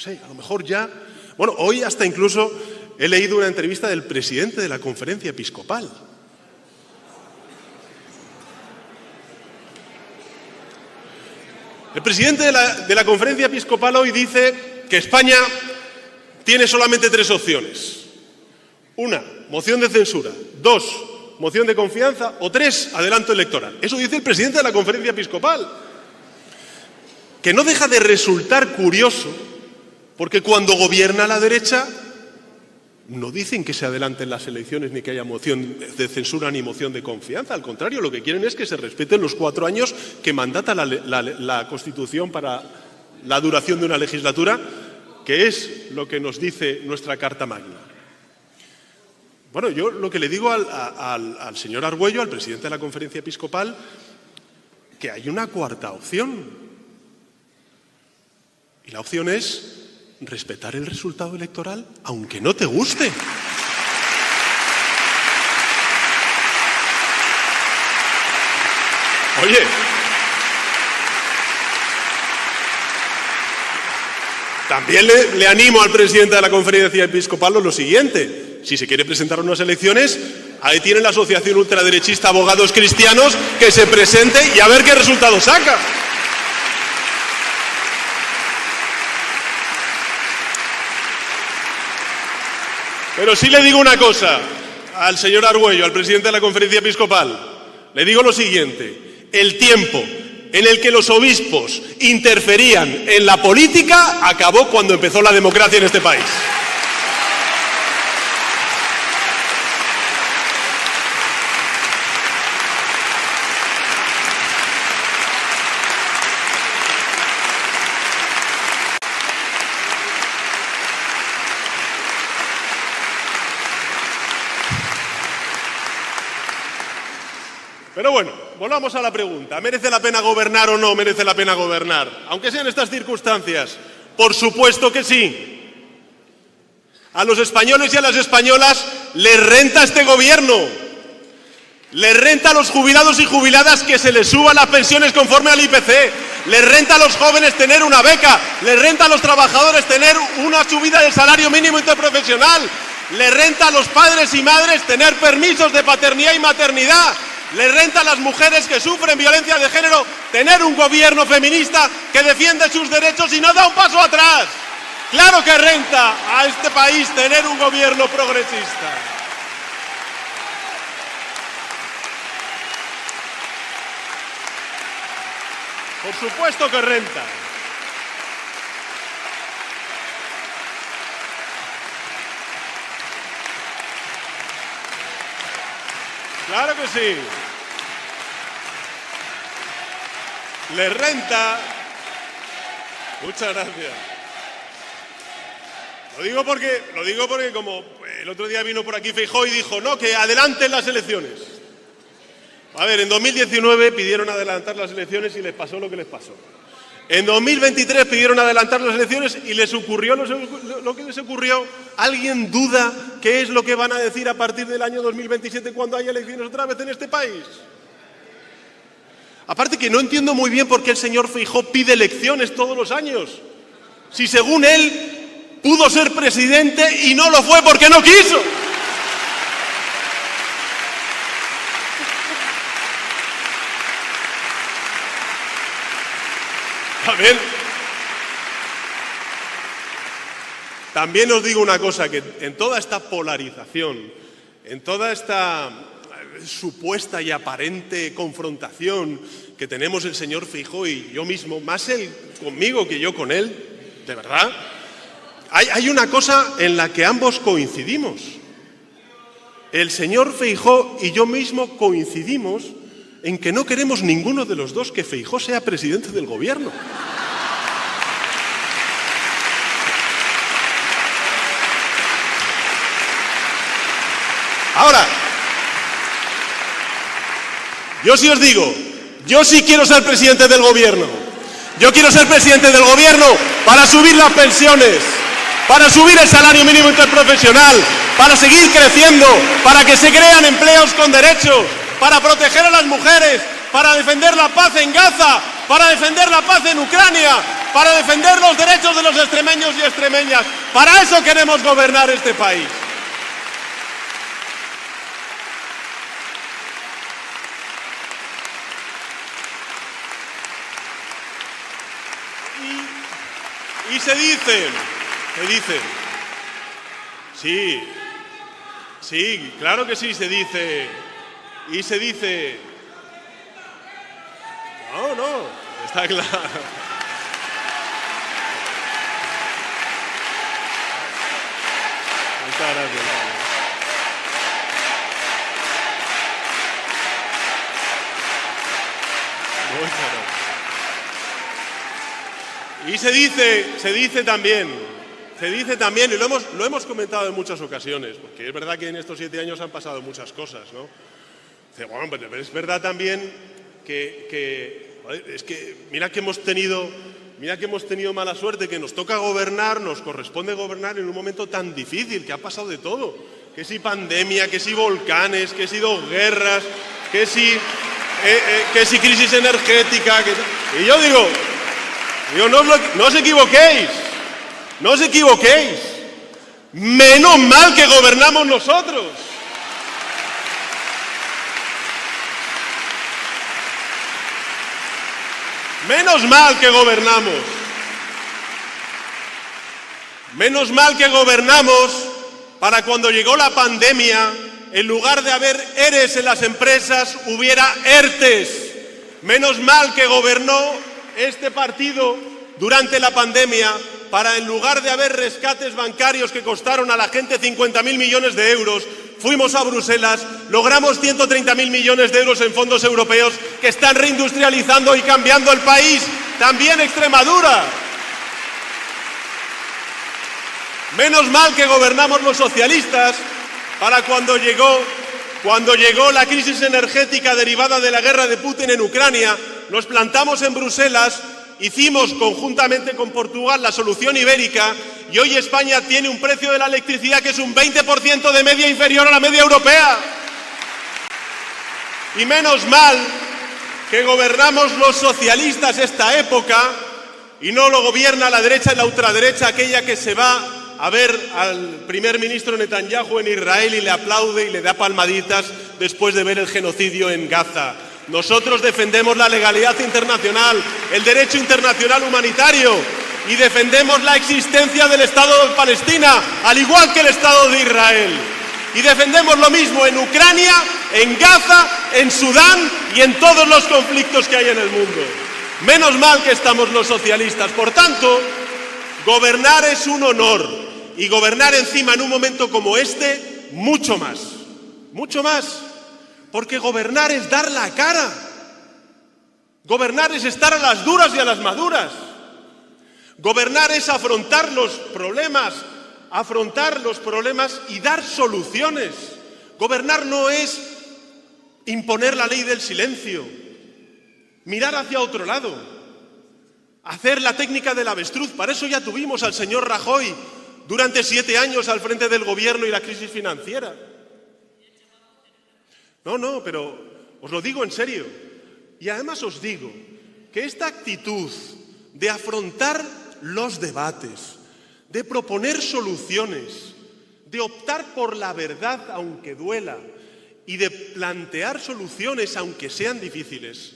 sé, a lo mejor ya... Bueno, hoy hasta incluso he leído una entrevista del presidente de la Conferencia Episcopal. El presidente de la Conferencia Episcopal hoy dice que España tiene solamente 3 opciones. 1, moción de censura. 2, moción de confianza. O 3, adelanto electoral. Eso dice el presidente de la Conferencia Episcopal. Que no deja de resultar curioso, porque cuando gobierna la derecha no dicen que se adelanten las elecciones ni que haya moción de censura ni moción de confianza. Al contrario, lo que quieren es que se respeten los 4 años que mandata la Constitución para la duración de una legislatura, que es lo que nos dice nuestra Carta Magna. Bueno, yo lo que le digo al señor Argüello, al presidente de la Conferencia Episcopal, que hay una 4ª opción. Y la opción es respetar el resultado electoral, aunque no te guste. Oye, también le animo al presidente de la Conferencia Episcopal lo siguiente. Si se quiere presentar a unas elecciones, ahí tiene la asociación ultraderechista Abogados Cristianos, que se presente y a ver qué resultado saca. Pero sí le digo una cosa al señor Argüello, al presidente de la Conferencia Episcopal. Le digo lo siguiente: el tiempo en el que los obispos interferían en la política acabó cuando empezó la democracia en este país. Pero bueno, volvamos a la pregunta. ¿Merece la pena gobernar o no merece la pena gobernar? Aunque sean estas circunstancias. Por supuesto que sí. A los españoles y a las españolas les renta este gobierno. Les renta a los jubilados y jubiladas que se les suban las pensiones conforme al IPC. Les renta a los jóvenes tener una beca. Les renta a los trabajadores tener una subida del salario mínimo interprofesional. Les renta a los padres y madres tener permisos de paternidad y maternidad. Les renta a las mujeres que sufren violencia de género tener un gobierno feminista que defiende sus derechos y no da un paso atrás. Claro que renta a este país tener un gobierno progresista. Por supuesto que renta. Claro que sí. Le renta. Muchas gracias. Lo digo porque como el otro día vino por aquí Feijóo y dijo, no, que adelanten las elecciones. A ver, en 2019 pidieron adelantar las elecciones y les pasó lo que les pasó. En 2023 pidieron adelantar las elecciones y les ocurrió lo que les ocurrió. ¿Alguien duda qué es lo que van a decir a partir del año 2027 cuando haya elecciones otra vez en este país? Aparte que no entiendo muy bien por qué el señor Feijóo pide elecciones todos los años. Si según él pudo ser presidente y no lo fue porque no quiso. A ver, también os digo una cosa, que en toda esta polarización, en toda esta supuesta y aparente confrontación que tenemos el señor Feijóo y yo mismo, más él conmigo que yo con él, de verdad, hay una cosa en la que ambos coincidimos. El señor Feijóo y yo mismo coincidimos en que no queremos ninguno de los dos que Feijóo sea presidente del gobierno. Ahora, yo sí os digo, yo sí quiero ser presidente del gobierno. Yo quiero ser presidente del gobierno para subir las pensiones, para subir el salario mínimo interprofesional, para seguir creciendo, para que se crean empleos con derechos, para proteger a las mujeres, para defender la paz en Gaza, para defender la paz en Ucrania, para defender los derechos de los extremeños y extremeñas. Para eso queremos gobernar este país. Y se dice, sí, claro que sí, se dice, no, está claro. Muchas gracias. Muchas gracias. Y se dice también, y lo hemos comentado en muchas ocasiones, porque es verdad que en estos 7 años han pasado muchas cosas, ¿no? Bueno, pero es verdad también mira que hemos tenido mala suerte, que nos toca gobernar, nos corresponde gobernar en un momento tan difícil, que ha pasado de todo, que si pandemia, que si volcanes, que si 2 guerras, que si crisis energética, y yo digo, no os equivoquéis, menos mal que gobernamos nosotros. Menos mal que gobernamos. Menos mal que gobernamos para cuando llegó la pandemia, en lugar de haber ERES en las empresas, hubiera ERTES. Menos mal que gobernó este partido durante la pandemia para, en lugar de haber rescates bancarios que costaron a la gente 50.000 millones de euros, fuimos a Bruselas, logramos 130.000 millones de euros en fondos europeos que están reindustrializando y cambiando el país, también Extremadura. Menos mal que gobernamos los socialistas para cuando llegó la crisis energética derivada de la guerra de Putin en Ucrania, nos plantamos en Bruselas, hicimos conjuntamente con Portugal la solución ibérica y hoy España tiene un precio de la electricidad que es un 20% de media inferior a la media europea. Y menos mal que gobernamos los socialistas esta época y no lo gobierna la derecha y la ultraderecha, aquella que se va a ver al primer ministro Netanyahu en Israel y le aplaude y le da palmaditas después de ver el genocidio en Gaza. Nosotros defendemos la legalidad internacional, el derecho internacional humanitario y defendemos la existencia del Estado de Palestina, al igual que el Estado de Israel. Y defendemos lo mismo en Ucrania, en Gaza, en Sudán y en todos los conflictos que hay en el mundo. Menos mal que estamos los socialistas. Por tanto, gobernar es un honor y gobernar encima en un momento como este, mucho más. Mucho más. Porque gobernar es dar la cara. Gobernar es estar a las duras y a las maduras. Gobernar es afrontar los problemas y dar soluciones. Gobernar no es imponer la ley del silencio, mirar hacia otro lado, hacer la técnica del avestruz. Para eso ya tuvimos al señor Rajoy durante 7 años al frente del gobierno y la crisis financiera. No, pero os lo digo en serio. Y además os digo que esta actitud de afrontar los debates, de proponer soluciones, de optar por la verdad aunque duela y de plantear soluciones aunque sean difíciles,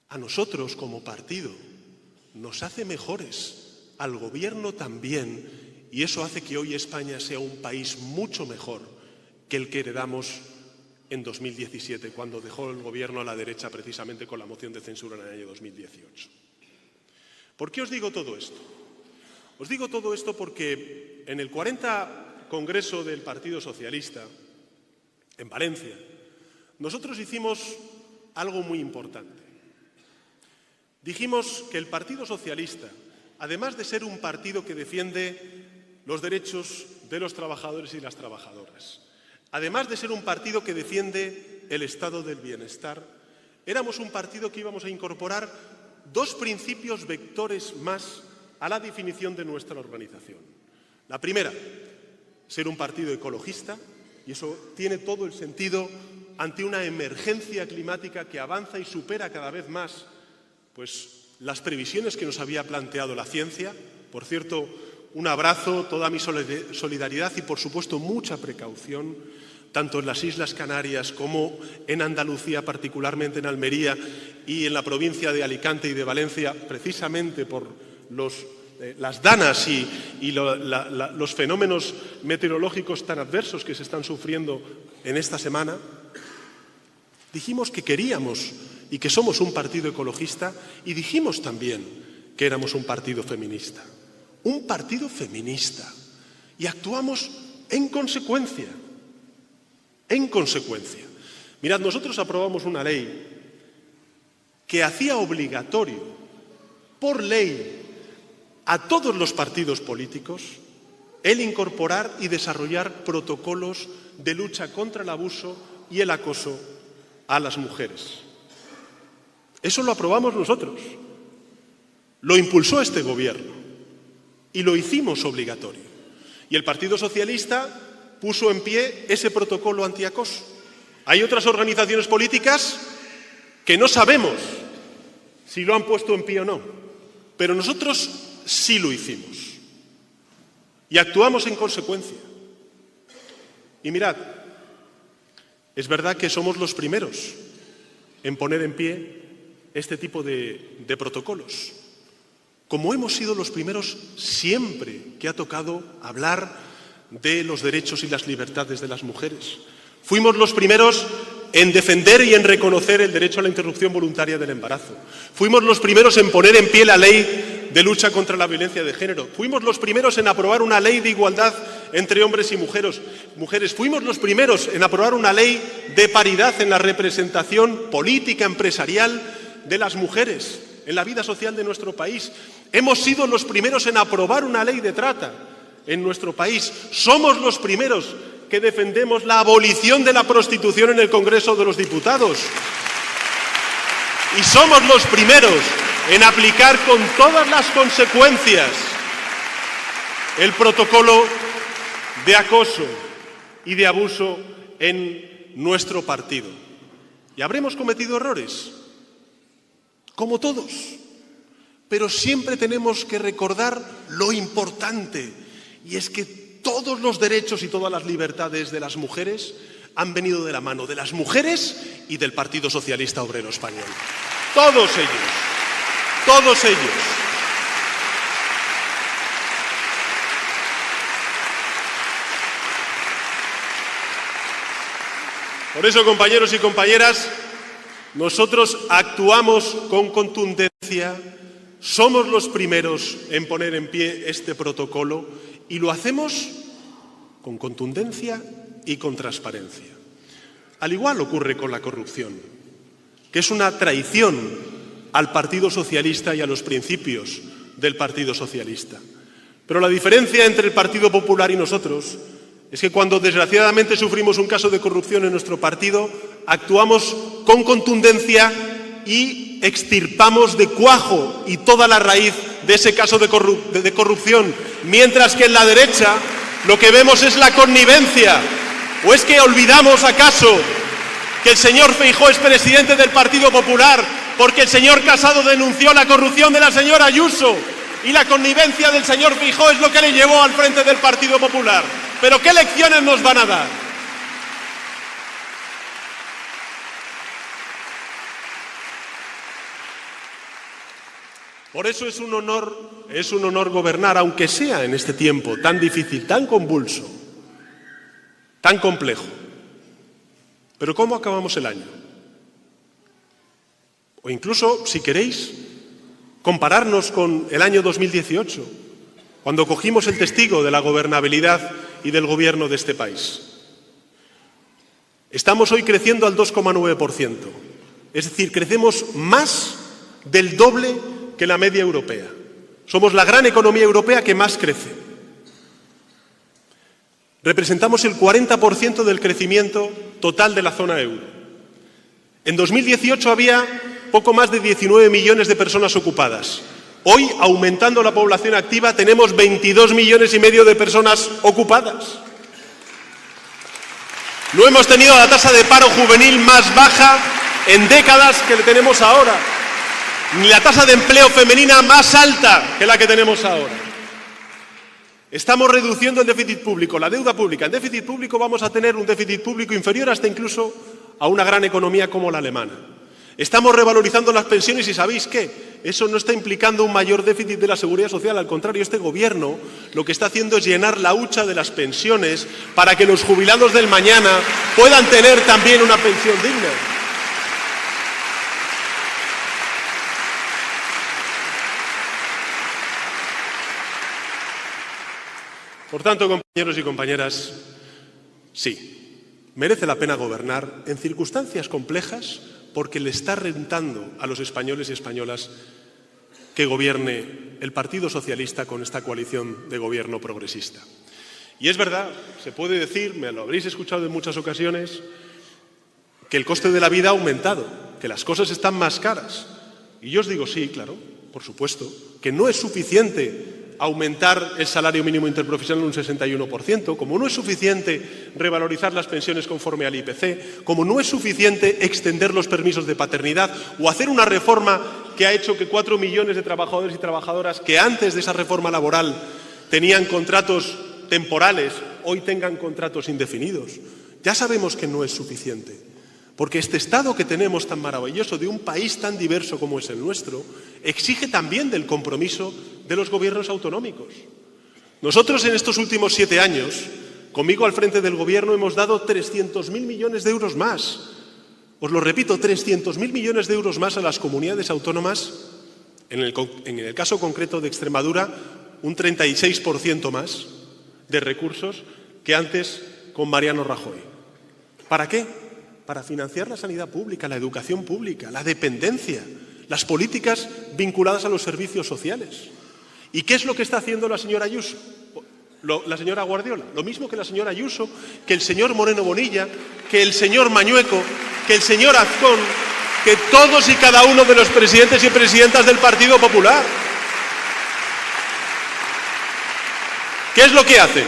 a nosotros como partido nos hace mejores, al gobierno también, y eso hace que hoy España sea un país mucho mejor que el que heredamos en 2017, cuando dejó el gobierno a la derecha precisamente con la moción de censura en el año 2018. ¿Por qué os digo todo esto? Os digo todo esto porque en el 40 Congreso del Partido Socialista, en Valencia, nosotros hicimos algo muy importante. Dijimos que el Partido Socialista, además de ser un partido que defiende los derechos de los trabajadores y las trabajadoras, además de ser un partido que defiende el estado del bienestar, éramos un partido que íbamos a incorporar 2 principios vectores más a la definición de nuestra organización. La primera, ser un partido ecologista, y eso tiene todo el sentido ante una emergencia climática que avanza y supera cada vez más las previsiones que nos había planteado la ciencia. Por cierto, un abrazo, toda mi solidaridad y, por supuesto, mucha precaución, tanto en las Islas Canarias como en Andalucía, particularmente en Almería y en la provincia de Alicante y de Valencia, precisamente por las danas y los fenómenos meteorológicos tan adversos que se están sufriendo en esta semana. Dijimos que queríamos y que somos un partido ecologista, y dijimos también que éramos un partido feminista. Un partido feminista. Y actuamos en consecuencia. En consecuencia. Mirad, nosotros aprobamos una ley que hacía obligatorio, por ley, a todos los partidos políticos el incorporar y desarrollar protocolos de lucha contra el abuso y el acoso a las mujeres. Eso lo aprobamos nosotros. Lo impulsó este gobierno y lo hicimos obligatorio. Y el Partido Socialista puso en pie ese protocolo antiacoso. Hay otras organizaciones políticas que no sabemos si lo han puesto en pie o no, pero nosotros sí lo hicimos y actuamos en consecuencia. Y mirad, es verdad que somos los primeros en poner en pie este tipo de protocolos, como hemos sido los primeros siempre que ha tocado hablar de los derechos y las libertades de las mujeres. Fuimos los primeros en defender y en reconocer el derecho a la interrupción voluntaria del embarazo. Fuimos los primeros en poner en pie la ley de lucha contra la violencia de género. Fuimos los primeros en aprobar una ley de igualdad entre hombres y mujeres. Fuimos los primeros en aprobar una ley de paridad en la representación política, empresarial de las mujeres en la vida social de nuestro país. Hemos sido los primeros en aprobar una ley de trata en nuestro país. Somos los primeros que defendemos la abolición de la prostitución en el Congreso de los Diputados. Y somos los primeros en aplicar con todas las consecuencias el protocolo de acoso y de abuso en nuestro partido. ¿Y habremos cometido errores? Como todos. Pero siempre tenemos que recordar lo importante, y es que todos los derechos y todas las libertades de las mujeres han venido de la mano de las mujeres y del Partido Socialista Obrero Español. Todos ellos. Todos ellos. Por eso, compañeros y compañeras, nosotros actuamos con contundencia, somos los primeros en poner en pie este protocolo y lo hacemos con contundencia y con transparencia. Al igual ocurre con la corrupción, que es una traición al Partido Socialista y a los principios del Partido Socialista. Pero la diferencia entre el Partido Popular y nosotros es que cuando desgraciadamente sufrimos un caso de corrupción en nuestro partido, actuamos con contundencia y extirpamos de cuajo y toda la raíz de ese caso de corrupción, mientras que en la derecha lo que vemos es la connivencia. ¿O es que olvidamos acaso que el señor Feijóo es presidente del Partido Popular porque el señor Casado denunció la corrupción de la señora Ayuso y la connivencia del señor Feijóo es lo que le llevó al frente del Partido Popular? ¿Pero qué lecciones nos van a dar? Por eso es un honor gobernar, aunque sea en este tiempo tan difícil, tan convulso, tan complejo. Pero ¿cómo acabamos el año? O incluso, si queréis, compararnos con el año 2018, cuando cogimos el testigo de la gobernabilidad y del gobierno de este país. Estamos hoy creciendo al 2,9%, es decir, crecemos más del doble que la media europea. Somos la gran economía europea que más crece. Representamos el 40% del crecimiento total de la zona euro. En 2018 había poco más de 19 millones de personas ocupadas. Hoy, aumentando la población activa, tenemos 22 millones y medio de personas ocupadas. No hemos tenido la tasa de paro juvenil más baja en décadas que tenemos ahora. ni la tasa de empleo femenina más alta que la que tenemos ahora. Estamos reduciendo el déficit público, la deuda pública. En déficit público vamos a tener un déficit público inferior hasta incluso a una gran economía como la alemana. Estamos revalorizando las pensiones y ¿sabéis qué? Eso no está implicando un mayor déficit de la seguridad social. Al contrario, este gobierno lo que está haciendo es llenar la hucha de las pensiones para que los jubilados del mañana puedan tener también una pensión digna. Por tanto, compañeros y compañeras, sí, merece la pena gobernar en circunstancias complejas porque le está rentando a los españoles y españolas que gobierne el Partido Socialista con esta coalición de gobierno progresista. Y es verdad, se puede decir, me lo habréis escuchado en muchas ocasiones, que el coste de la vida ha aumentado, que las cosas están más caras. Y yo os digo sí, claro, por supuesto, que no es suficiente aumentar el salario mínimo interprofesional un 61%, como no es suficiente revalorizar las pensiones conforme al IPC, como no es suficiente extender los permisos de paternidad o hacer una reforma que ha hecho que 4 millones de trabajadores y trabajadoras que antes de esa reforma laboral tenían contratos temporales, hoy tengan contratos indefinidos. Ya sabemos que no es suficiente, porque este Estado que tenemos tan maravilloso, de un país tan diverso como es el nuestro, exige también del compromiso de los gobiernos autonómicos. Nosotros en estos últimos 7 años, conmigo al frente del Gobierno, hemos dado 300.000 millones de euros más. Os lo repito, 300.000 millones de euros más a las comunidades autónomas, en el caso concreto de Extremadura, un 36% más de recursos que antes con Mariano Rajoy. ¿Para qué? Para financiar la sanidad pública, la educación pública, la dependencia, las políticas vinculadas a los servicios sociales. ¿Y qué es lo que está haciendo la señora Ayuso? La señora Guardiola. Lo mismo que la señora Ayuso, que el señor Moreno Bonilla, que el señor Mañueco, que el señor Azcón, que todos y cada uno de los presidentes y presidentas del Partido Popular. ¿Qué es lo que hacen?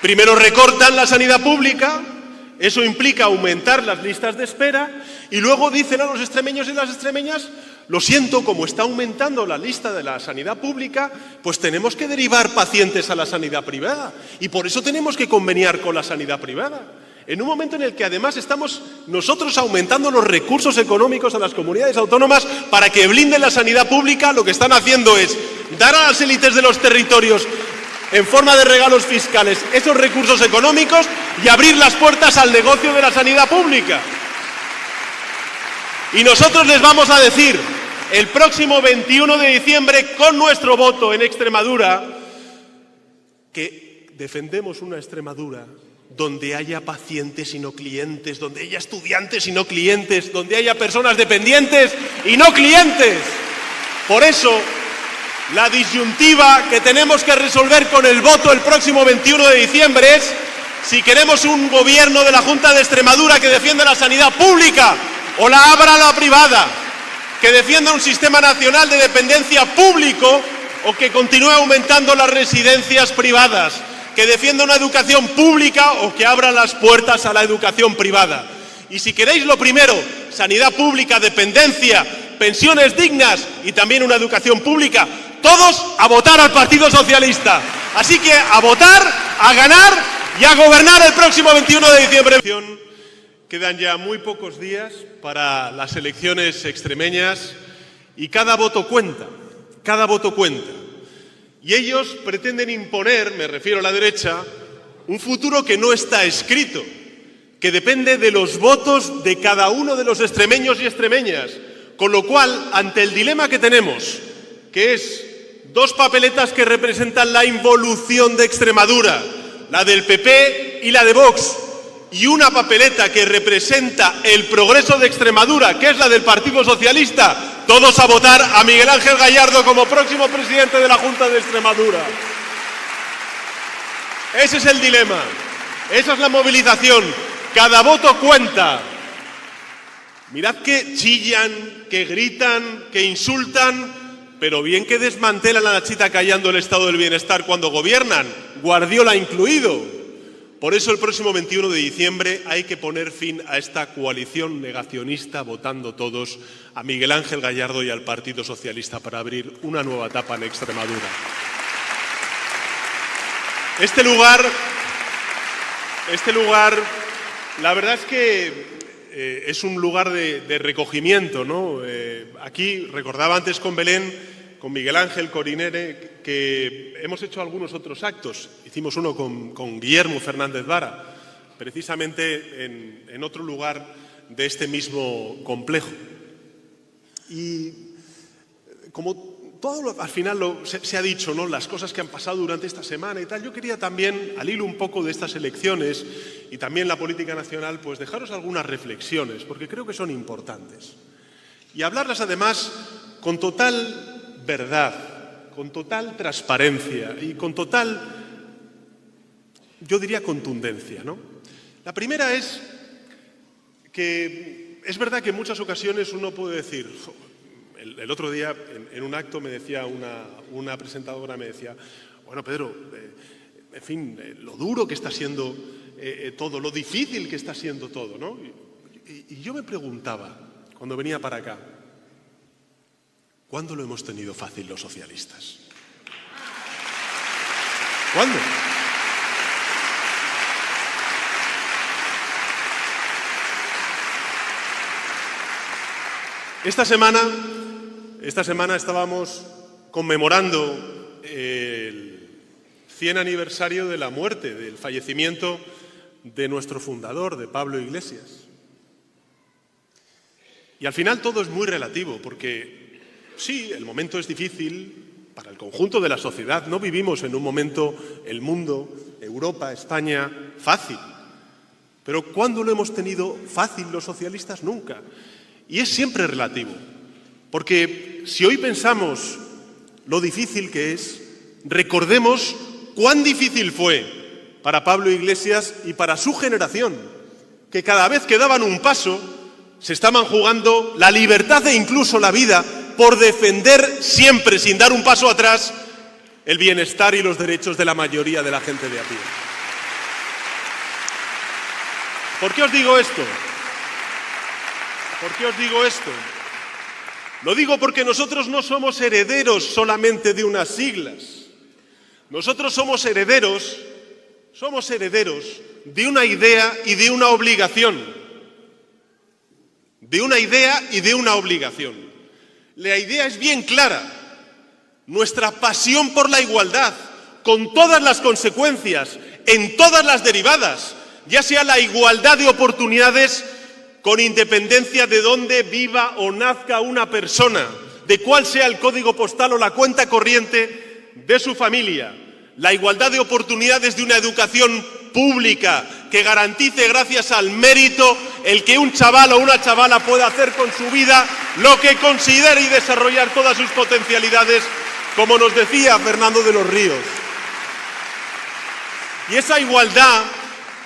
Primero recortan la sanidad pública. Eso implica aumentar las listas de espera y luego dicen a los extremeños y las extremeñas, lo siento, como está aumentando la lista de la sanidad pública, pues tenemos que derivar pacientes a la sanidad privada y por eso tenemos que conveniar con la sanidad privada. En un momento en el que además estamos nosotros aumentando los recursos económicos a las comunidades autónomas para que blinden la sanidad pública, lo que están haciendo es dar a las élites de los territorios en forma de regalos fiscales esos recursos económicos y abrir las puertas al negocio de la sanidad pública. Y nosotros les vamos a decir el próximo 21 de diciembre con nuestro voto en Extremadura que defendemos una Extremadura donde haya pacientes y no clientes, donde haya estudiantes y no clientes, donde haya personas dependientes y no clientes. Por eso, la disyuntiva que tenemos que resolver con el voto el próximo 21 de diciembre es si queremos un gobierno de la Junta de Extremadura que defienda la sanidad pública o la abra a la privada, que defienda un sistema nacional de dependencia público o que continúe aumentando las residencias privadas, que defienda una educación pública o que abra las puertas a la educación privada. Y si queréis lo primero, sanidad pública, dependencia, pensiones dignas y también una educación pública, todos a votar al Partido Socialista. Así que a votar, a ganar y a gobernar el próximo 21 de diciembre. Quedan ya muy pocos días para las elecciones extremeñas y cada voto cuenta, cada voto cuenta. Y ellos pretenden imponer, me refiero a la derecha, un futuro que no está escrito, que depende de los votos de cada uno de los extremeños y extremeñas. Con lo cual, ante el dilema que tenemos, que es 2 papeletas que representan la involución de Extremadura, la del PP y la de Vox, y una papeleta que representa el progreso de Extremadura, que es la del Partido Socialista, todos a votar a Miguel Ángel Gallardo como próximo presidente de la Junta de Extremadura. Ese es el dilema, esa es la movilización, cada voto cuenta. Mirad que chillan, que gritan, que insultan, pero bien que desmantelan a la chita callando el estado del bienestar cuando gobiernan, Guardiola incluido. Por eso el próximo 21 de diciembre hay que poner fin a esta coalición negacionista, votando todos a Miguel Ángel Gallardo y al Partido Socialista para abrir una nueva etapa en Extremadura. Este lugar, la verdad es que es un lugar de recogimiento, ¿no? Aquí recordaba antes con Belén, con Miguel Ángel Corinere, que hemos hecho algunos otros actos. Hicimos uno con Guillermo Fernández Vara, precisamente en otro lugar de este mismo complejo. Y como todo al final se ha dicho, ¿no?, las cosas que han pasado durante esta semana y tal, yo quería también, al hilo un poco de estas elecciones y también la política nacional, pues dejaros algunas reflexiones, porque creo que son importantes. Y hablarlas además con total verdad, con total transparencia y con total, yo diría, contundencia, ¿no? La primera es que es verdad que en muchas ocasiones uno puede decir... El otro día, en un acto, me decía una presentadora, me decía, bueno, Pedro, en fin, lo duro que está siendo todo, lo difícil que está siendo todo, ¿no? Y yo me preguntaba, cuando venía para acá, ¿cuándo lo hemos tenido fácil los socialistas? ¿Cuándo? Esta semana estábamos conmemorando el 100 aniversario de la muerte, del fallecimiento de nuestro fundador, de Pablo Iglesias. Y al final todo es muy relativo, porque sí, el momento es difícil para el conjunto de la sociedad. No vivimos en un momento, el mundo, Europa, España, fácil. Pero ¿cuándo lo hemos tenido fácil los socialistas? Nunca. Y es siempre relativo. Porque si hoy pensamos lo difícil que es, recordemos cuán difícil fue para Pablo Iglesias y para su generación, que cada vez que daban un paso se estaban jugando la libertad e incluso la vida por defender siempre, sin dar un paso atrás, el bienestar y los derechos de la mayoría de la gente de a pie. ¿Por qué os digo esto? ¿Por qué os digo esto? Lo digo porque nosotros no somos herederos solamente de unas siglas. Nosotros somos herederos de una idea y de una obligación. De una idea y de una obligación. La idea es bien clara. Nuestra pasión por la igualdad, con todas las consecuencias, en todas las derivadas, ya sea la igualdad de oportunidades con independencia de dónde viva o nazca una persona, de cuál sea el código postal o la cuenta corriente de su familia. La igualdad de oportunidades de una educación pública que garantice, gracias al mérito, el que un chaval o una chavala pueda hacer con su vida lo que considere y desarrollar todas sus potencialidades, como nos decía Fernando de los Ríos. Y esa igualdad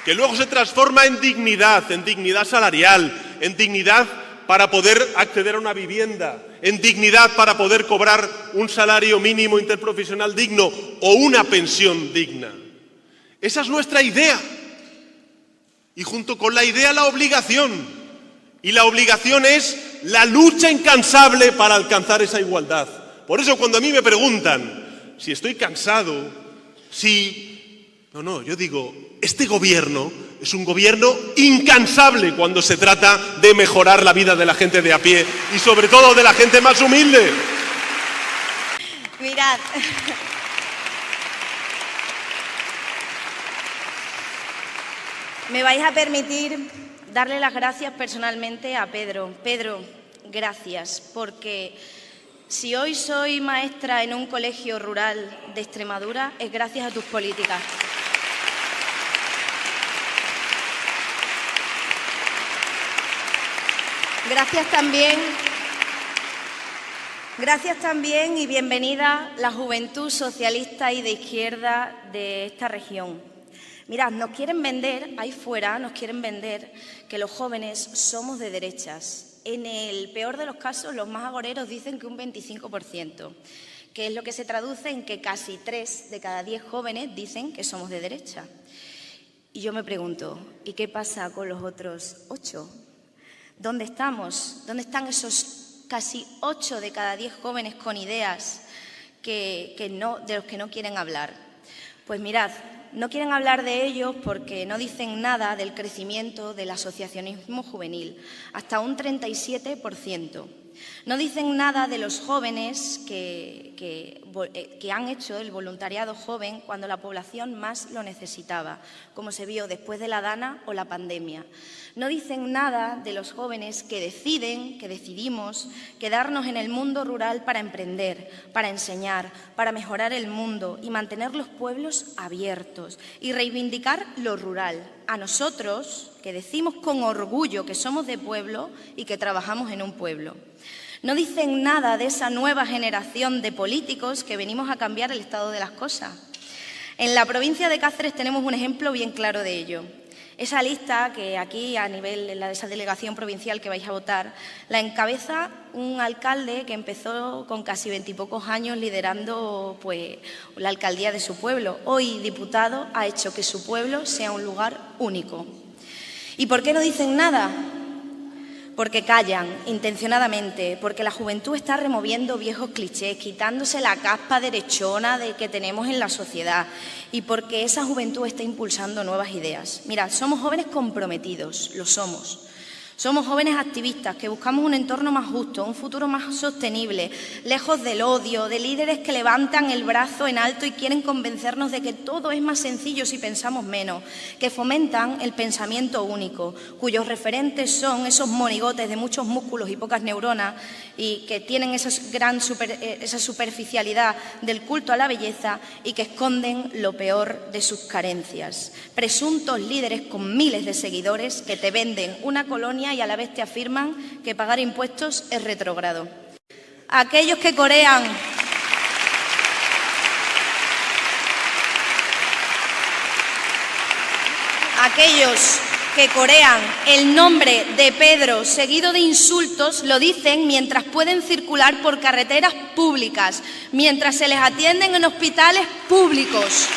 que luego se transforma en dignidad salarial, en dignidad para poder acceder a una vivienda, en dignidad para poder cobrar un salario mínimo interprofesional digno o una pensión digna. Esa es nuestra idea. Y junto con la idea, la obligación. Y la obligación es la lucha incansable para alcanzar esa igualdad. Por eso cuando a mí me preguntan si estoy cansado, yo digo, este gobierno es un gobierno incansable cuando se trata de mejorar la vida de la gente de a pie y sobre todo de la gente más humilde. Mirad, me vais a permitir darle las gracias personalmente a Pedro. Pedro, gracias, porque si hoy soy maestra en un colegio rural de Extremadura es gracias a tus políticas. Gracias también y bienvenida la juventud socialista y de izquierda de esta región. Mirad, nos quieren vender, ahí fuera, nos quieren vender que los jóvenes somos de derechas. En el peor de los casos, los más agoreros dicen que un 25%, que es lo que se traduce en que casi 3 de cada 10 jóvenes dicen que somos de derecha. Y yo me pregunto, ¿y qué pasa con los otros 8? ¿Dónde estamos? ¿Dónde están esos casi 8 de cada 10 jóvenes con ideas de los que no quieren hablar? Pues mirad, no quieren hablar de ellos porque no dicen nada del crecimiento del asociacionismo juvenil, hasta un 37%. No dicen nada de los jóvenes que han hecho el voluntariado joven cuando la población más lo necesitaba, como se vio después de la Dana o la pandemia. No dicen nada de los jóvenes que decidimos quedarnos en el mundo rural para emprender, para enseñar, para mejorar el mundo y mantener los pueblos abiertos y reivindicar lo rural. A nosotros, que decimos con orgullo que somos de pueblo y que trabajamos en un pueblo. No dicen nada de esa nueva generación de políticos que venimos a cambiar el estado de las cosas. En la provincia de Cáceres tenemos un ejemplo bien claro de ello. Esa lista que aquí, a nivel de esa delegación provincial que vais a votar, la encabeza un alcalde que empezó con casi 20 y pocos años liderando la alcaldía de su pueblo. Hoy, diputado, ha hecho que su pueblo sea un lugar único. ¿Y por qué no dicen nada? Porque callan intencionadamente, porque la juventud está removiendo viejos clichés, quitándose la caspa derechona que tenemos en la sociedad y porque esa juventud está impulsando nuevas ideas. Mirad, somos jóvenes comprometidos, lo somos. Somos jóvenes activistas que buscamos un entorno más justo, un futuro más sostenible, lejos del odio, de líderes que levantan el brazo en alto y quieren convencernos de que todo es más sencillo si pensamos menos, que fomentan el pensamiento único, cuyos referentes son esos monigotes de muchos músculos y pocas neuronas y que tienen esa superficialidad del culto a la belleza y que esconden lo peor de sus carencias. Presuntos líderes con miles de seguidores que te venden una colonia y a la vez te afirman que pagar impuestos es retrógrado. Aquellos que corean el nombre de Pedro seguido de insultos lo dicen mientras pueden circular por carreteras públicas, mientras se les atienden en hospitales públicos.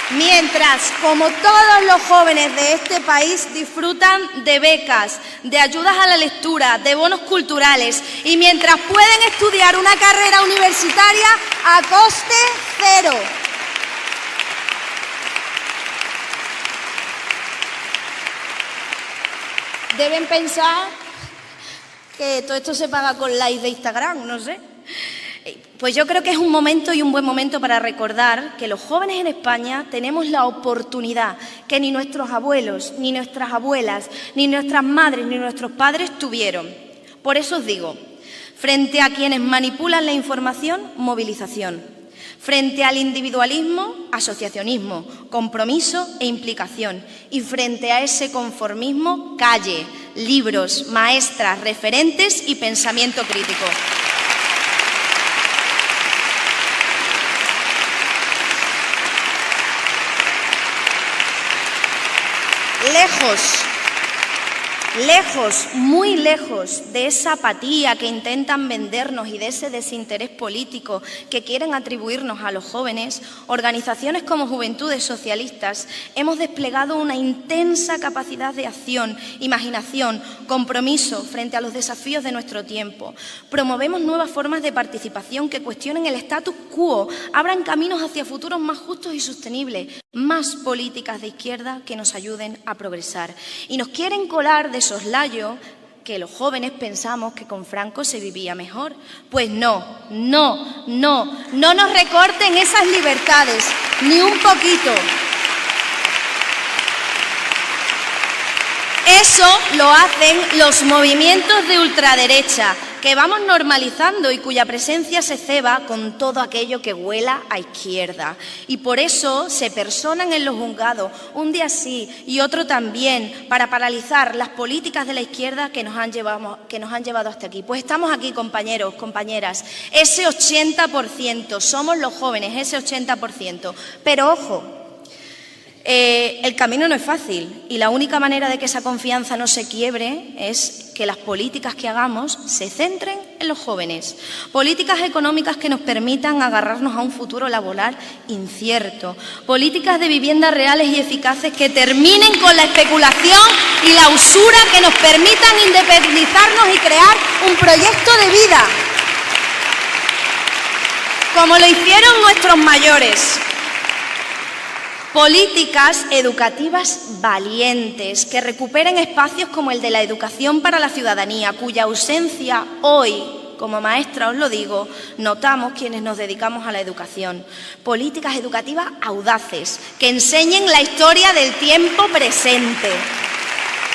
Mientras, como todos los jóvenes de este país, disfrutan de becas, de ayudas a la lectura, de bonos culturales y mientras pueden estudiar una carrera universitaria a coste cero. Deben pensar que todo esto se paga con likes de Instagram, no sé. Pues yo creo que es un momento y un buen momento para recordar que los jóvenes en España tenemos la oportunidad que ni nuestros abuelos, ni nuestras abuelas, ni nuestras madres, ni nuestros padres tuvieron. Por eso os digo, frente a quienes manipulan la información, movilización. Frente al individualismo, asociacionismo, compromiso e implicación. Y frente a ese conformismo, calle, libros, maestras, referentes y pensamiento crítico. Lejos, muy lejos de esa apatía que intentan vendernos y de ese desinterés político que quieren atribuirnos a los jóvenes, organizaciones como Juventudes Socialistas hemos desplegado una intensa capacidad de acción, imaginación, compromiso frente a los desafíos de nuestro tiempo. Promovemos nuevas formas de participación que cuestionen el status quo, abran caminos hacia futuros más justos y sostenibles, más políticas de izquierda que nos ayuden a progresar. Y nos quieren colar de soslayo que los jóvenes pensamos que con Franco se vivía mejor. Pues no nos recorten esas libertades, ni un poquito. Eso lo hacen los movimientos de ultraderecha, que vamos normalizando y cuya presencia se ceba con todo aquello que huela a izquierda. Y por eso se personan en los juzgados, un día sí y otro también, para paralizar las políticas de la izquierda que nos han llevado hasta aquí. Pues estamos aquí, compañeros, compañeras, ese 80%, somos los jóvenes, ese 80%. Pero ojo, El camino no es fácil y la única manera de que esa confianza no se quiebre es que las políticas que hagamos se centren en los jóvenes. Políticas económicas que nos permitan agarrarnos a un futuro laboral incierto. Políticas de viviendas reales y eficaces que terminen con la especulación y la usura, que nos permitan independizarnos y crear un proyecto de vida, como lo hicieron nuestros mayores. Políticas educativas valientes que recuperen espacios como el de la educación para la ciudadanía, cuya ausencia hoy, como maestra os lo digo, notamos quienes nos dedicamos a la educación. Políticas educativas audaces que enseñen la historia del tiempo presente,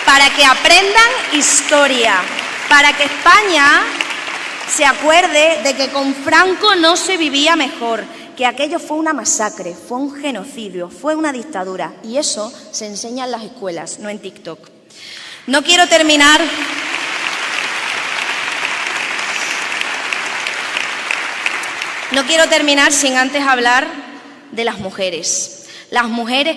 para que aprendan historia, para que España se acuerde de que con Franco no se vivía mejor, que aquello fue una masacre, fue un genocidio, fue una dictadura, y eso se enseña en las escuelas, no en TikTok. No quiero terminar sin antes hablar de las mujeres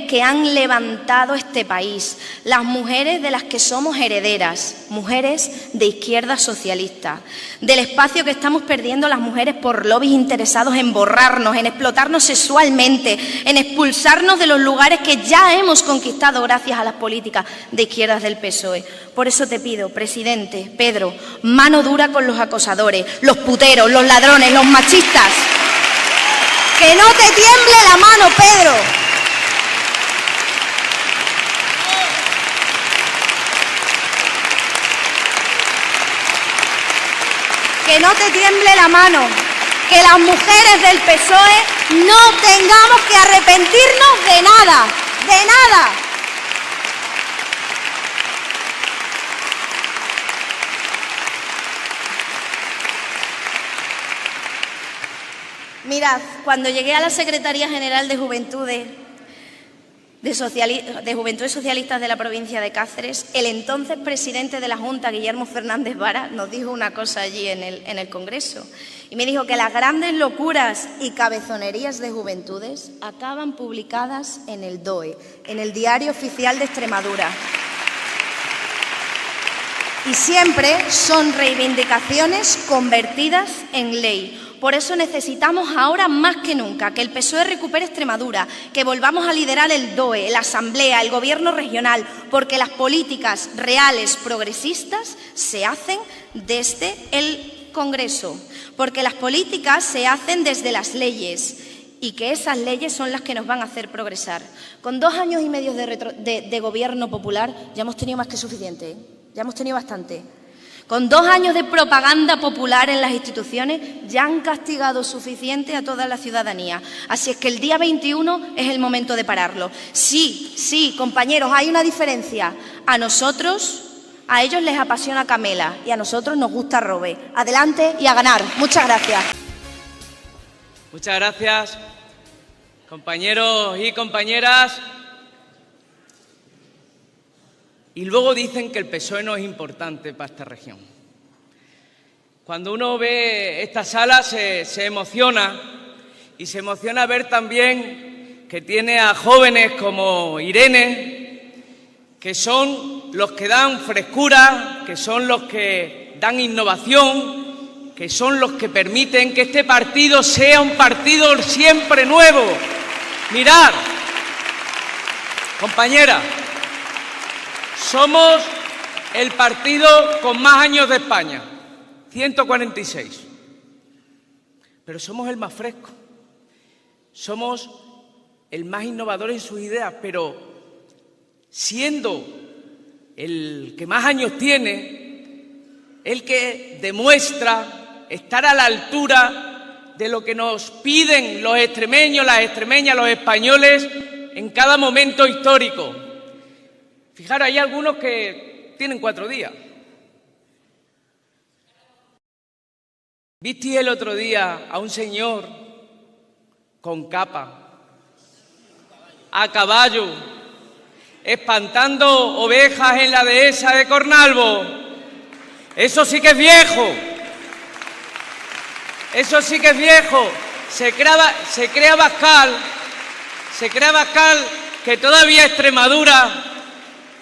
que han levantado este país, las mujeres de las que somos herederas, mujeres de izquierda socialista, del espacio que estamos perdiendo las mujeres por lobbies interesados en borrarnos, en explotarnos sexualmente, en expulsarnos de los lugares que ya hemos conquistado gracias a las políticas de izquierdas del PSOE. Por eso te pido, presidente, Pedro, mano dura con los acosadores, los puteros, los ladrones, los machistas. ¡Que no te tiemble la mano, Pedro! Que no te tiemble la mano, que las mujeres del PSOE no tengamos que arrepentirnos de nada, de nada. Mirad, cuando llegué a la Secretaría General de Juventudes Socialistas de la provincia de Cáceres, el entonces presidente de la Junta, Guillermo Fernández Vara, nos dijo una cosa allí en el Congreso. Y me dijo que las grandes locuras y cabezonerías de Juventudes acaban publicadas en el DOE, en el Diario Oficial de Extremadura. Y siempre son reivindicaciones convertidas en ley. Por eso necesitamos ahora más que nunca que el PSOE recupere Extremadura, que volvamos a liderar el DOE, la Asamblea, el Gobierno regional, porque las políticas reales progresistas se hacen desde el Congreso, porque las políticas se hacen desde las leyes y que esas leyes son las que nos van a hacer progresar. Con 2 años y medio de gobierno popular ya hemos tenido más que suficiente, ¿eh? Ya hemos tenido bastante. Con 2 años de propaganda popular en las instituciones ya han castigado suficiente a toda la ciudadanía. Así es que el día 21 es el momento de pararlo. Sí, compañeros, hay una diferencia. A ellos les apasiona Camela y a nosotros nos gusta Robe. Adelante y a ganar. Muchas gracias. Muchas gracias, compañeros y compañeras. Y luego dicen que el PSOE no es importante para esta región. Cuando uno ve esta sala se emociona, y se emociona ver también que tiene a jóvenes como Irene, que son los que dan frescura, que son los que dan innovación, que son los que permiten que este partido sea un partido siempre nuevo. Mirad, compañera, somos el partido con más años de España, 146. Pero somos el más fresco, somos el más innovador en sus ideas, pero siendo el que más años tiene, el que demuestra estar a la altura de lo que nos piden los extremeños, las extremeñas, los españoles en cada momento histórico. Fijaros, hay algunos que tienen 4 días. ¿Visteis el otro día a un señor con capa, a caballo, espantando ovejas en la dehesa de Cornalvo? Eso sí que es viejo. Eso sí que es viejo. Se crea Abascal que todavía Extremadura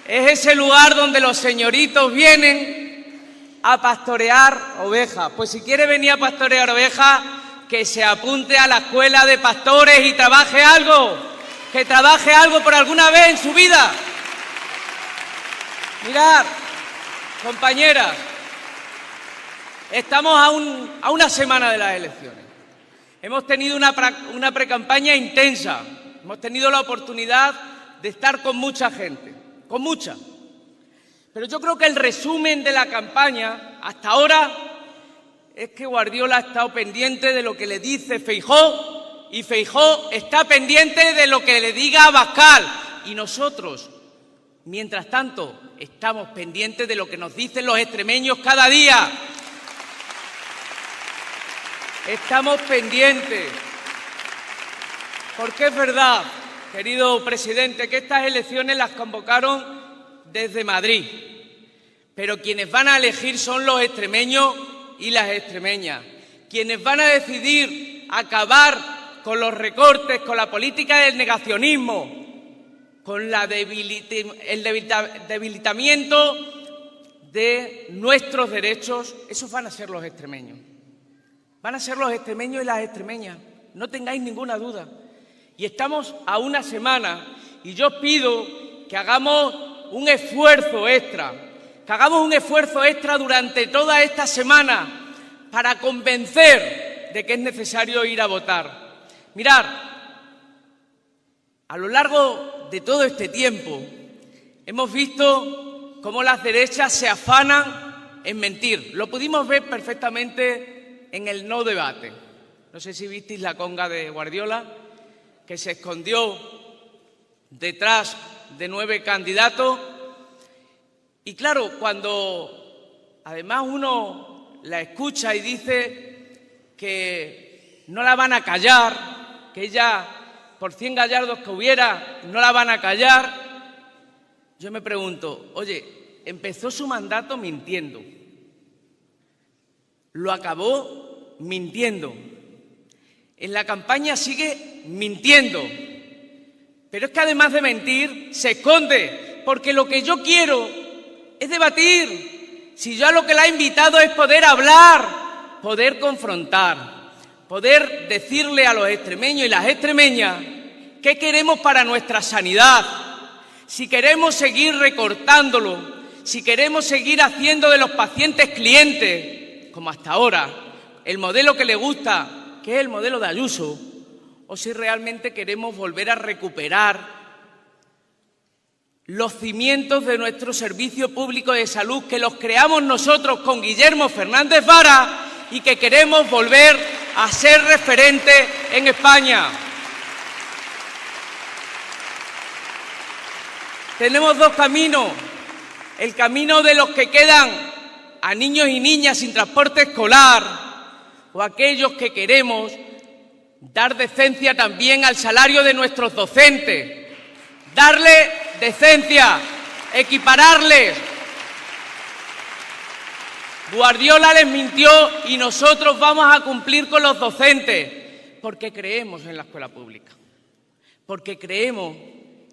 es ese lugar donde los señoritos vienen a pastorear ovejas. Pues si quiere venir a pastorear ovejas, que se apunte a la escuela de pastores y trabaje algo, que trabaje algo por alguna vez en su vida. Mirad, compañeras, estamos a una semana de las elecciones. Hemos tenido una precampaña intensa, hemos tenido la oportunidad de estar con mucha gente, con mucha. Pero yo creo que el resumen de la campaña hasta ahora es que Guardiola ha estado pendiente de lo que le dice Feijóo y Feijóo está pendiente de lo que le diga Abascal. Y nosotros, mientras tanto, estamos pendientes de lo que nos dicen los extremeños cada día. Estamos pendientes. Porque es verdad, querido presidente, que estas elecciones las convocaron desde Madrid. Pero quienes van a elegir son los extremeños y las extremeñas. Quienes van a decidir acabar con los recortes, con la política del negacionismo, con el debilitamiento de nuestros derechos, esos van a ser los extremeños. Van a ser los extremeños y las extremeñas, no tengáis ninguna duda. Y estamos a una semana y yo os pido que hagamos un esfuerzo extra, durante toda esta semana para convencer de que es necesario ir a votar. Mirad, a lo largo de todo este tiempo hemos visto cómo las derechas se afanan en mentir. Lo pudimos ver perfectamente en el no debate. No sé si visteis la conga de Guardiola, que se escondió detrás de 9 candidatos. Y claro, cuando además uno la escucha y dice que no la van a callar, que ella, por 100 gallardos que hubiera, no la van a callar, yo me pregunto, oye, empezó su mandato mintiendo, lo acabó mintiendo, en la campaña sigue mintiendo, pero es que además de mentir, se esconde, porque lo que yo quiero es debatir. Si yo a lo que la he invitado es poder hablar, poder confrontar, poder decirle a los extremeños y las extremeñas qué queremos para nuestra sanidad, si queremos seguir recortándolo, si queremos seguir haciendo de los pacientes clientes, como hasta ahora, el modelo que le gusta, que es el modelo de Ayuso, o si realmente queremos volver a recuperar los cimientos de nuestro servicio público de salud, que los creamos nosotros con Guillermo Fernández Vara y que queremos volver a ser referente en España. Tenemos 2 caminos, el camino de los que quedan a niños y niñas sin transporte escolar o aquellos que queremos dar decencia también al salario de nuestros docentes, darle decencia, equipararles. Guardiola les mintió y nosotros vamos a cumplir con los docentes, porque creemos en la escuela pública, porque creemos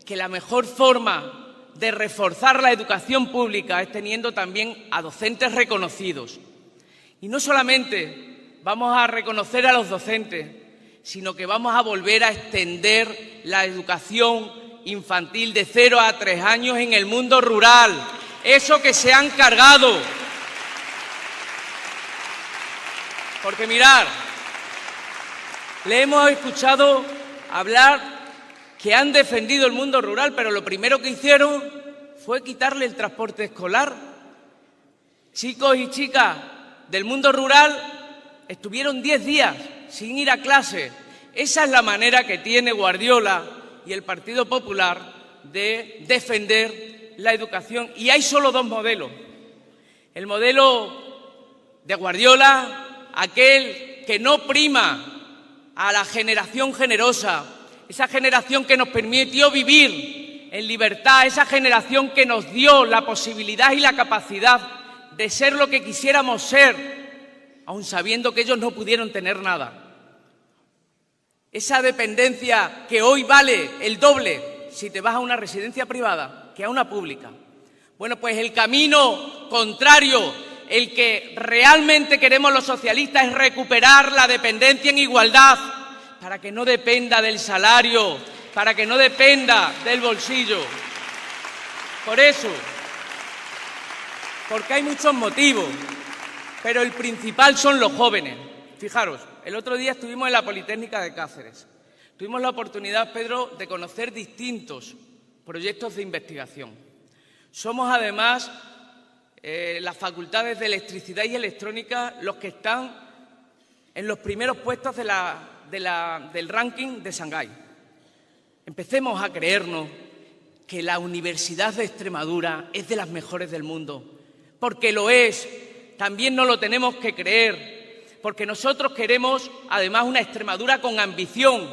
que la mejor forma de reforzar la educación pública es teniendo también a docentes reconocidos. Y no solamente vamos a reconocer a los docentes, sino que vamos a volver a extender la educación infantil de 0 a 3 años en el mundo rural, eso que se han cargado. Porque mirad, le hemos escuchado hablar que han defendido el mundo rural, pero lo primero que hicieron fue quitarle el transporte escolar. Chicos y chicas del mundo rural estuvieron 10 días sin ir a clase. Esa es la manera que tiene Guardiola y el Partido Popular de defender la educación. Y hay solo 2 modelos. El modelo de Guardiola, aquel que no prima a la generación generosa, esa generación que nos permitió vivir en libertad, esa generación que nos dio la posibilidad y la capacidad de ser lo que quisiéramos ser, aun sabiendo que ellos no pudieron tener nada. Esa dependencia que hoy vale el doble si te vas a una residencia privada que a una pública. Bueno, pues el camino contrario, el que realmente queremos los socialistas, es recuperar la dependencia en igualdad, para que no dependa del salario, para que no dependa del bolsillo. Por eso, porque hay muchos motivos, pero el principal son los jóvenes. Fijaros, el otro día estuvimos en la Politécnica de Cáceres. Tuvimos la oportunidad, Pedro, de conocer distintos proyectos de investigación. Somos, además, las facultades de electricidad y electrónica los que están en los primeros puestos del ranking de Shanghái. Empecemos a creernos que la Universidad de Extremadura es de las mejores del mundo, porque lo es. También nos lo tenemos que creer, porque nosotros queremos, además, una Extremadura con ambición,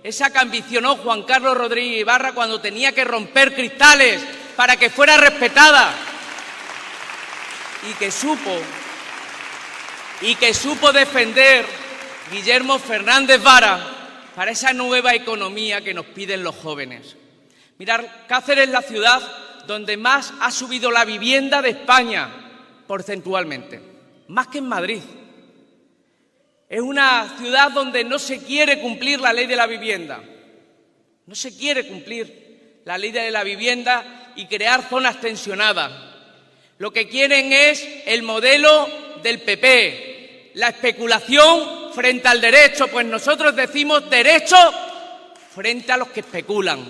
esa que ambicionó Juan Carlos Rodríguez Ibarra cuando tenía que romper cristales para que fuera respetada, y que supo defender Guillermo Fernández Vara para esa nueva economía que nos piden los jóvenes. Mirad, Cáceres es la ciudad donde más ha subido la vivienda de España, porcentualmente, más que en Madrid. Es una ciudad donde no se quiere cumplir la ley de la vivienda. No se quiere cumplir la ley de la vivienda y crear zonas tensionadas. Lo que quieren es el modelo del PP, la especulación frente al derecho, pues nosotros decimos derecho frente a los que especulan.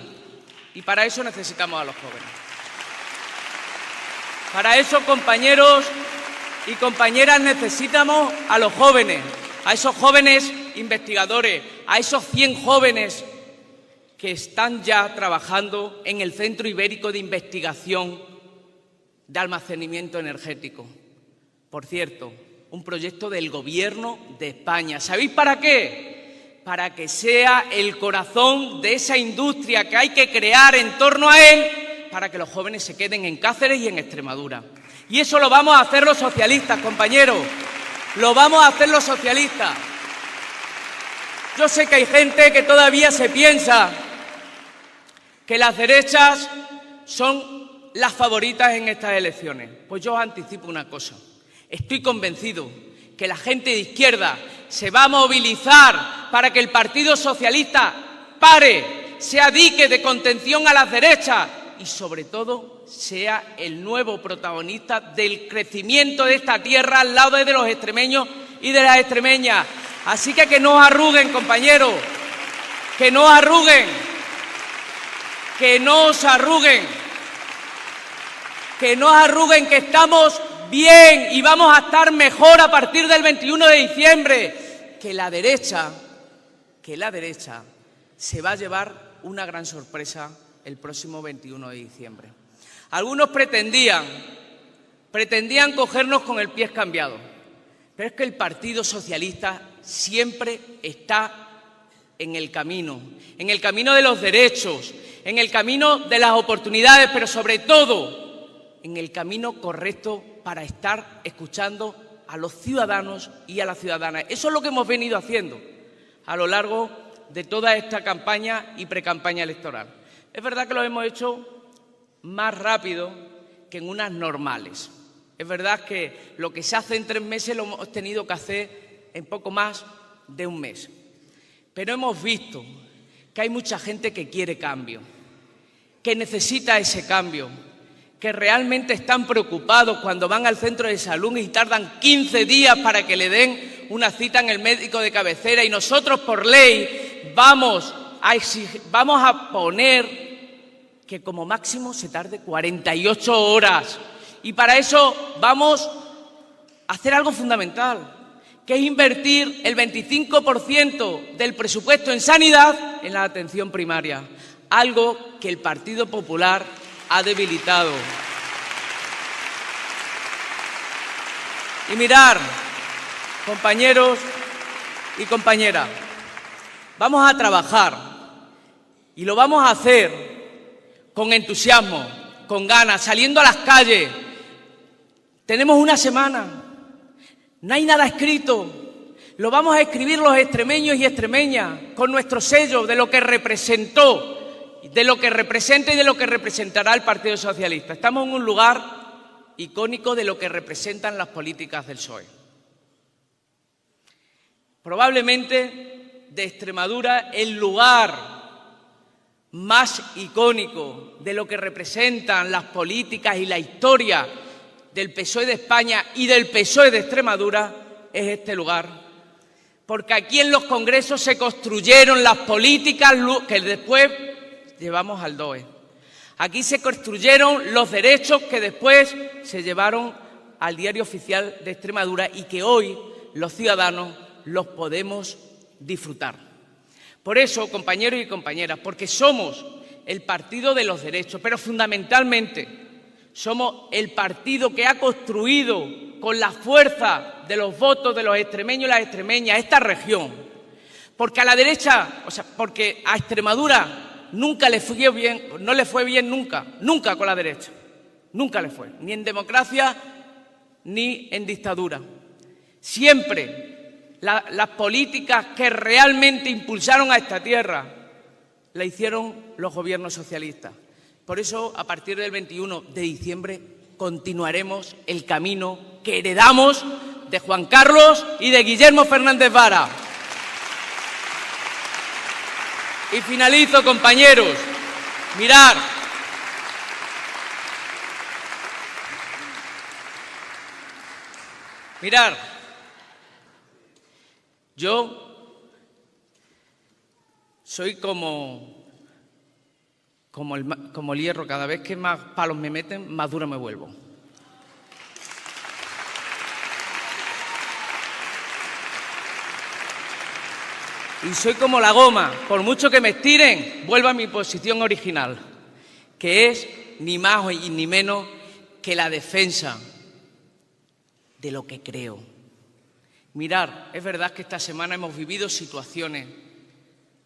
Y para eso necesitamos a los jóvenes. Para eso, compañeros y compañeras, necesitamos a los jóvenes, a esos jóvenes investigadores, a esos 100 jóvenes que están ya trabajando en el Centro Ibérico de Investigación de Almacenamiento Energético. Por cierto, un proyecto del Gobierno de España. ¿Sabéis para qué? Para que sea el corazón de esa industria que hay que crear en torno a él, para que los jóvenes se queden en Cáceres y en Extremadura. Y eso lo vamos a hacer los socialistas, compañeros. Lo vamos a hacer los socialistas. Yo sé que hay gente que todavía se piensa que las derechas son las favoritas en estas elecciones. Pues yo os anticipo una cosa. Estoy convencido que la gente de izquierda se va a movilizar para que el Partido Socialista pare, sea dique de contención a las derechas y, sobre todo, sea el nuevo protagonista del crecimiento de esta tierra al lado de los extremeños y de las extremeñas. Así que no os arruguen, compañeros, que no os arruguen, que no os arruguen, que no os arruguen, que estamos bien y vamos a estar mejor a partir del 21 de diciembre, que la derecha se va a llevar una gran sorpresa el próximo 21 de diciembre. Algunos pretendían cogernos con el pie cambiado, pero es que el Partido Socialista siempre está en el camino de los derechos, en el camino de las oportunidades, pero sobre todo en el camino correcto para estar escuchando a los ciudadanos y a las ciudadanas. Eso es lo que hemos venido haciendo a lo largo de toda esta campaña y precampaña electoral. Es verdad que lo hemos hecho más rápido que en unas normales. Es verdad que lo que se hace en 3 meses lo hemos tenido que hacer en poco más de un mes. Pero hemos visto que hay mucha gente que quiere cambio, que necesita ese cambio, que realmente están preocupados cuando van al centro de salud y tardan 15 días para que le den una cita en el médico de cabecera, y nosotros por ley vamos a poner que como máximo se tarde 48 horas. Y para eso vamos a hacer algo fundamental, que es invertir el 25% del presupuesto en sanidad en la atención primaria, algo que el Partido Popular ha debilitado. Y mirar, compañeros y compañeras, vamos a trabajar y lo vamos a hacer con entusiasmo, con ganas, saliendo a las calles. Tenemos una semana, no hay nada escrito, lo vamos a escribir los extremeños y extremeñas con nuestro sello de lo que representó de lo que representa y de lo que representará el Partido Socialista. Estamos en un lugar icónico de lo que representan las políticas del PSOE. Probablemente de Extremadura el lugar más icónico de lo que representan las políticas y la historia del PSOE de España y del PSOE de Extremadura es este lugar. Porque aquí en los congresos se construyeron las políticas que después llevamos al DOE. Aquí se construyeron los derechos que después se llevaron al Diario Oficial de Extremadura y que hoy los ciudadanos los podemos disfrutar. Por eso, compañeros y compañeras, porque somos el partido de los derechos, pero fundamentalmente somos el partido que ha construido con la fuerza de los votos de los extremeños y las extremeñas esta región. Porque a la derecha, porque a Extremadura nunca le fue bien, no le fue bien nunca con la derecha. Nunca le fue, ni en democracia ni en dictadura. Siempre las políticas que realmente impulsaron a esta tierra la hicieron los gobiernos socialistas. Por eso, a partir del 21 de diciembre, continuaremos el camino que heredamos de Juan Carlos y de Guillermo Fernández Vara. Y finalizo, compañeros. Mirar. Yo soy como el hierro, cada vez que más palos me meten, más duro me vuelvo. Y soy como la goma, por mucho que me estiren, vuelvo a mi posición original, que es ni más ni menos que la defensa de lo que creo. Mirar, es verdad que esta semana hemos vivido situaciones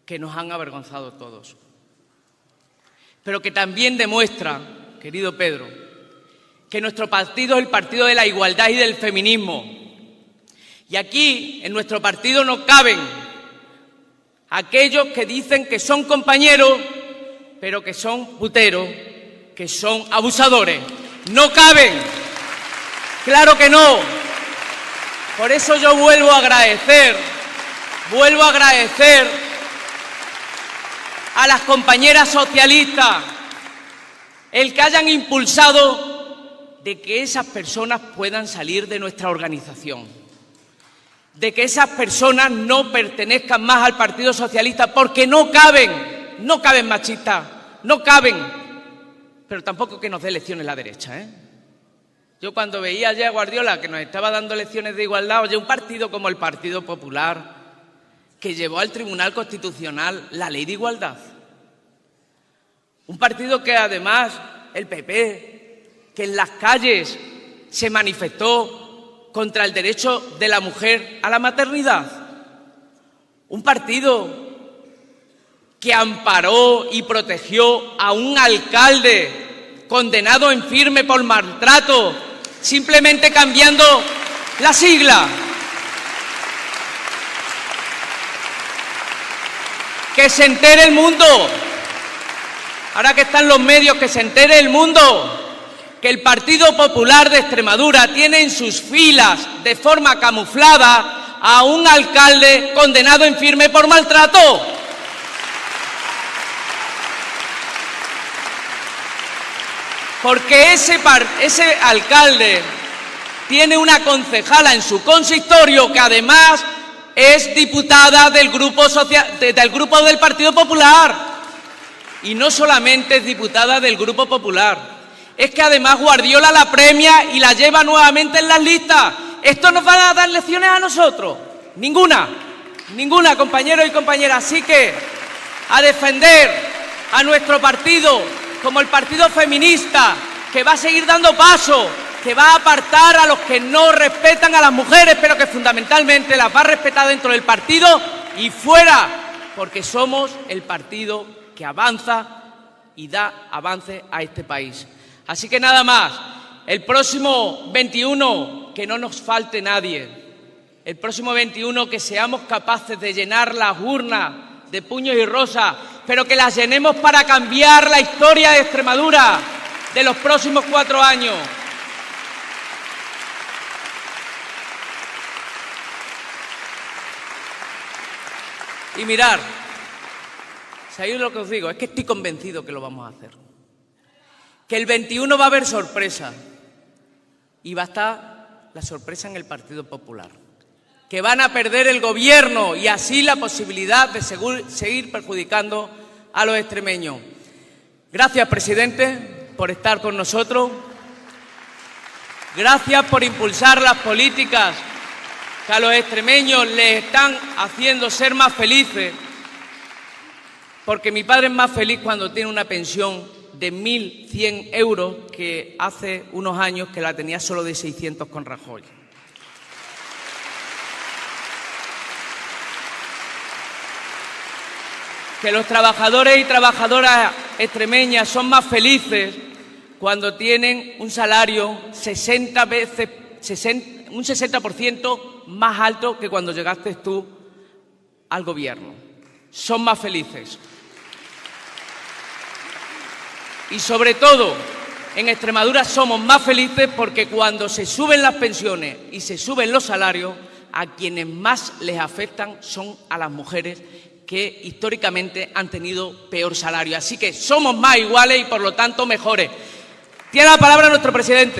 que nos han avergonzado a todos, pero que también demuestra, querido Pedro, que nuestro partido es el partido de la igualdad y del feminismo. Y aquí, en nuestro partido, no caben aquellos que dicen que son compañeros, pero que son puteros, que son abusadores. ¡No caben! ¡Claro que no! Por eso yo vuelvo a agradecer a las compañeras socialistas el que hayan impulsado de que esas personas puedan salir de nuestra organización, de que esas personas no pertenezcan más al Partido Socialista, porque no caben machistas, no caben, pero tampoco que nos dé lecciones la derecha, ¿eh? Yo cuando veía ayer a Guardiola que nos estaba dando lecciones de igualdad, oye, un partido como el Partido Popular, que llevó al Tribunal Constitucional la ley de igualdad. Un partido que además, el PP, que en las calles se manifestó contra el derecho de la mujer a la maternidad. Un partido que amparó y protegió a un alcalde condenado en firme por maltrato, simplemente cambiando la sigla. Que se entere el mundo, ahora que están los medios, que se entere el mundo que el Partido Popular de Extremadura tiene en sus filas, de forma camuflada, a un alcalde condenado en firme por maltrato. Porque ese alcalde tiene una concejala en su consistorio que además es diputada del grupo del Partido Popular. Y no solamente es diputada del Grupo Popular, es que además Guardiola la premia y la lleva nuevamente en las listas. ¿Esto nos va a dar lecciones a nosotros? Ninguna, compañeros y compañeras. Así que a defender a nuestro partido como el partido feminista, que va a seguir dando paso, que va a apartar a los que no respetan a las mujeres, pero que fundamentalmente las va a respetar dentro del partido y fuera, porque somos el partido que avanza y da avance a este país. Así que nada más, el próximo 21, que no nos falte nadie, el próximo 21 que seamos capaces de llenar las urnas de puños y rosas pero que las llenemos para cambiar la historia de Extremadura de los próximos 4 años. Y mirar, ¿sabéis lo que os digo? Es que estoy convencido que lo vamos a hacer. Que el 21 va a haber sorpresa. Y va a estar la sorpresa en el Partido Popular. Que van a perder el gobierno y así la posibilidad de seguir perjudicando a los extremeños. Gracias, presidente, por estar con nosotros. Gracias por impulsar las políticas que a los extremeños les están haciendo ser más felices. Porque mi padre es más feliz cuando tiene una pensión de 1.100 euros que hace unos años que la tenía solo de 600 con Rajoy. Que los trabajadores y trabajadoras extremeñas son más felices cuando tienen un salario un 60% más alto que cuando llegaste tú al gobierno. Son más felices. Y sobre todo, en Extremadura somos más felices porque cuando se suben las pensiones y se suben los salarios, a quienes más les afectan son a las mujeres que históricamente han tenido peor salario. Así que somos más iguales y por lo tanto mejores. Tiene la palabra nuestro presidente.